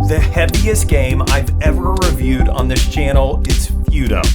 The heaviest game I've ever reviewed on this channel is Feudum.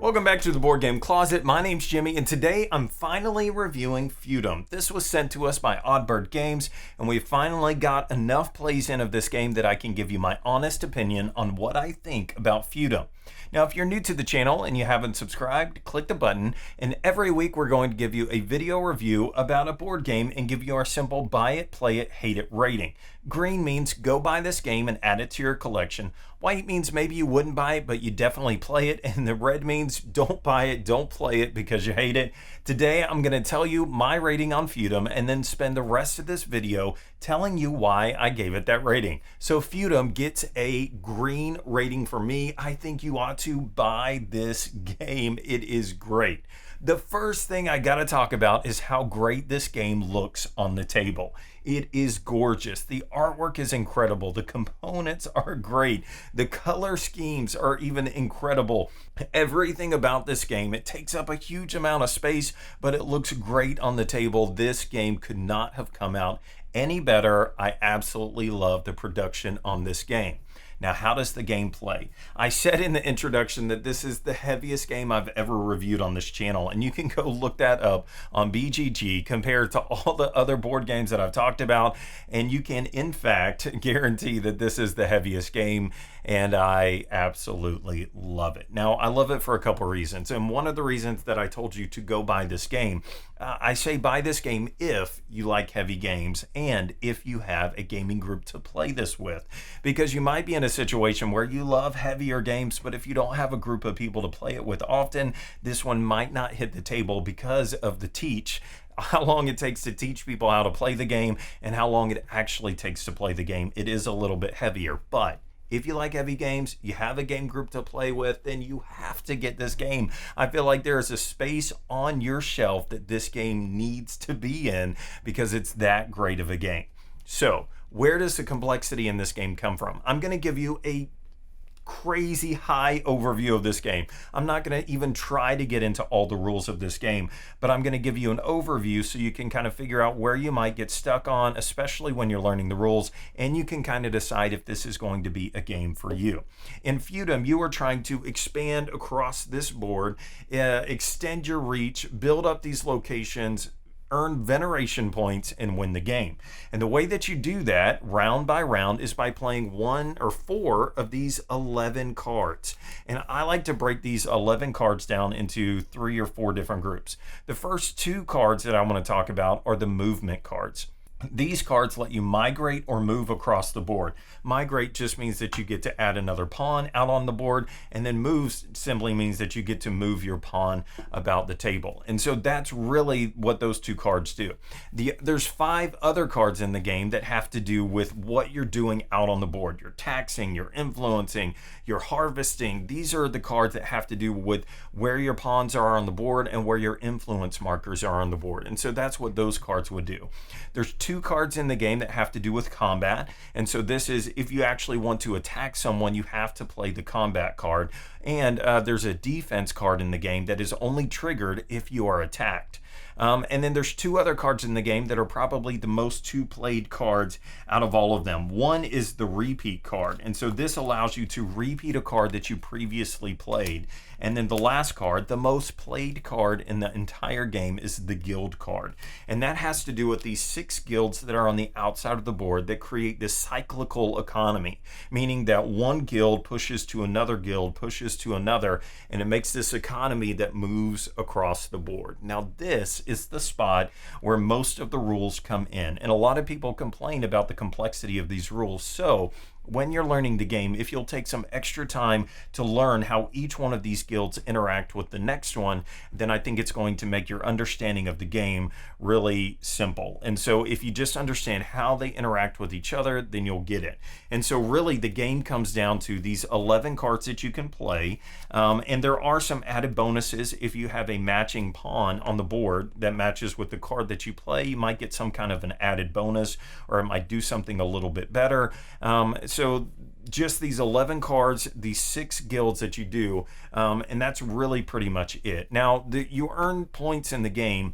Welcome back to the Board Game Closet. My name's Jimmy, and today I'm finally reviewing Feudum. This was sent to us by Oddbird Games, and we finally got enough plays in of this game that I can give you my honest opinion on what I think about Feudum. Now, if you're new to the channel and you haven't subscribed, click the button, and every week we're going to give you a video review about a board game and give you our simple buy it, play it, hate it rating. Green means go buy this game and add it to your collection. White means maybe you wouldn't buy it, but you definitely play it. And the red means don't buy it, don't play it because you hate it. Today, I'm going to tell you my rating on Feudum and then spend the rest of this video telling you why I gave it that rating. So Feudum gets a green rating for me. I think you ought to buy this game. It is great. The first thing I got to talk about is how great this game looks on the table. It is gorgeous. The artwork is incredible. The components are great. The color schemes are even incredible. Everything about this game, it takes up a huge amount of space, but it looks great on the table. This game could not have come out any better. I absolutely love the production on this game. Now, how does the game play? I said in the introduction that this is the heaviest game I've ever reviewed on this channel, and you can go look that up on BGG compared to all the other board games that I've talked about, and you can, in fact, guarantee that this is the heaviest game, and I absolutely love it. Now, I love it for a couple reasons, and one of the reasons that I told you to go buy this game, I say buy this game if you like heavy games and if you have a gaming group to play this with, because you might be in a situation where you love heavier games, but if you don't have a group of people to play it with often, this one might not hit the table because of the how long it takes to teach people how to play the game and how long it actually takes to play the game. It is a little bit heavier, but if you like heavy games, you have a game group to play with, then you have to get this game. I feel like there is a space on your shelf that this game needs to be in because it's that great of a game. So, where does the complexity in this game come from? I'm going to give you a crazy high overview of this game. I'm not going to even try to get into all the rules of this game, but I'm going to give you an overview so you can kind of figure out where you might get stuck on, especially when you're learning the rules, and you can kind of decide if this is going to be a game for you. In Feudum, you are trying to expand across this board, extend your reach, build up these locations, earn veneration points, and win the game. And the way that you do that round by round is by playing 1 or 4 of these 11 cards. And I like to break these 11 cards down into 3 or 4 different groups. The first 2 cards that I want to talk about are the movement cards. These cards let you migrate or move across the board. Migrate just means that you get to add another pawn out on the board, and then move simply means that you get to move your pawn about the table. And so that's really what those 2 cards do. There's 5 other cards in the game that have to do with what you're doing out on the board. You're taxing, you're influencing, you're harvesting. These are the cards that have to do with where your pawns are on the board and where your influence markers are on the board. And so that's what those cards would do. There's 2 cards in the game that have to do with combat, and so this is if you actually want to attack someone, you have to play the combat card, and there's a defense card in the game that is only triggered if you are attacked. And then there's 2 other cards in the game that are probably the most played cards out of all of them. One is the repeat card, and so this allows you to repeat a card that you previously played. And then the last card, the most played card in the entire game, is the guild card. And that has to do with these 6 guilds that are on the outside of the board that create this cyclical economy, meaning that one guild pushes to another guild, pushes to another, and it makes this economy that moves across the board. Now, this is the spot where most of the rules come in, and a lot of people complain about the complexity of these rules. So when you're learning the game, if you'll take some extra time to learn how each one of these guilds interact with the next one, then I think it's going to make your understanding of the game really simple. And so if you just understand how they interact with each other, then you'll get it. And so really the game comes down to these 11 cards that you can play, and there are some added bonuses. If you have a matching pawn on the board that matches with the card that you play, you might get some kind of an added bonus, or it might do something a little bit better. So just these 11 cards, these 6 guilds that you do, and that's really pretty much it. Now, you earn points in the game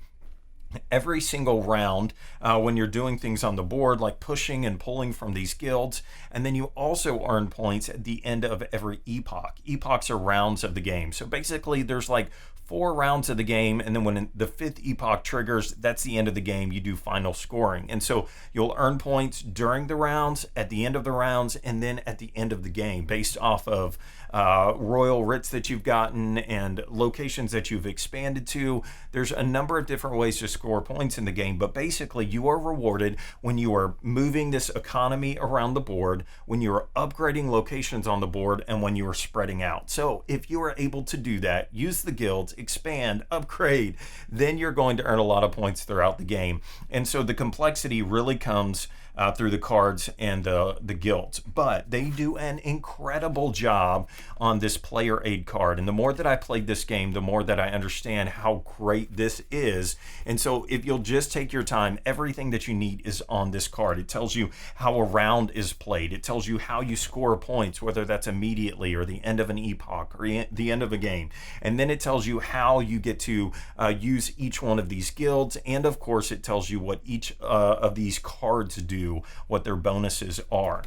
every single round when you're doing things on the board, like pushing and pulling from these guilds. And then you also earn points at the end of every epoch. Epochs are rounds of the game. So basically there's like 4 rounds of the game, and then when the 5th epoch triggers, that's the end of the game. You do final scoring. And so you'll earn points during the rounds, at the end of the rounds, and then at the end of the game based off of royal writs that you've gotten and locations that you've expanded to. There's a number of different ways to score points in the game, but basically you are rewarded when you are moving this economy around the board, when you are upgrading locations on the board, and when you are spreading out. So if you are able to do that, use the guilds, expand, upgrade, then you're going to earn a lot of points throughout the game. And so the complexity really comes through the cards and the guilds, but they do an incredible job on this player aid card. And the more that I played this game, the more that I understand how great this is. And so if you'll just take your time, everything that you need is on this card. It tells you how a round is played. It tells you how you score points, whether that's immediately or the end of an epoch or the end of a game. And then it tells you how you get to use each one of these guilds. And of course, it tells you what each of these cards do, what their bonuses are.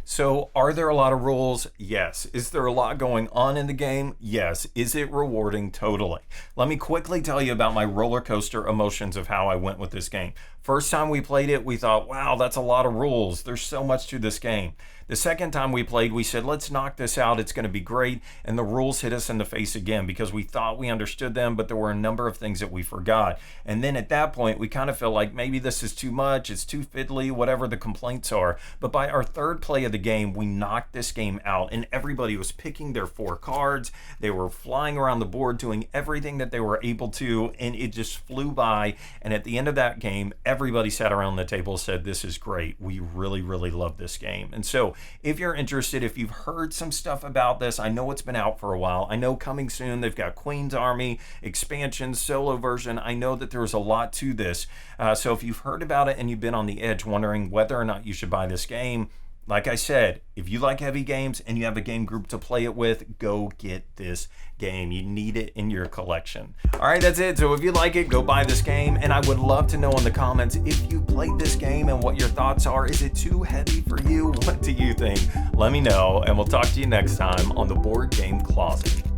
So are there a lot of rules? Yes. Is there a lot going on in the game? Yes. Is it rewarding? Totally. Let me quickly tell you about my roller coaster emotions of how I went with this game. First time we played it, we thought, wow, that's a lot of rules. There's so much to this game. The second time we played, we said, let's knock this out. It's going to be great. And the rules hit us in the face again because we thought we understood them, but there were a number of things that we forgot. And then at that point, we kind of felt like maybe this is too much. It's too fiddly, whatever the complaints are. But by our third play of the game, we knocked this game out, and everybody was picking their 4 cards. They were flying around the board, doing everything that they were able to, and it just flew by. And at the end of that game, everybody sat around the table and said, this is great. We really, really love this game. And so if you're interested, if you've heard some stuff about this, I know it's been out for a while. I know coming soon, they've got Queen's Army, expansion, solo version. I know that there's a lot to this. So if you've heard about it and you've been on the edge wondering whether or not you should buy this game, like I said, if you like heavy games and you have a game group to play it with, go get this game. You need it in your collection. All right, that's it. So if you like it, go buy this game. And I would love to know in the comments if you played this game and what your thoughts are. Is it too heavy for you? What do you think? Let me know, and we'll talk to you next time on the Board Game Closet.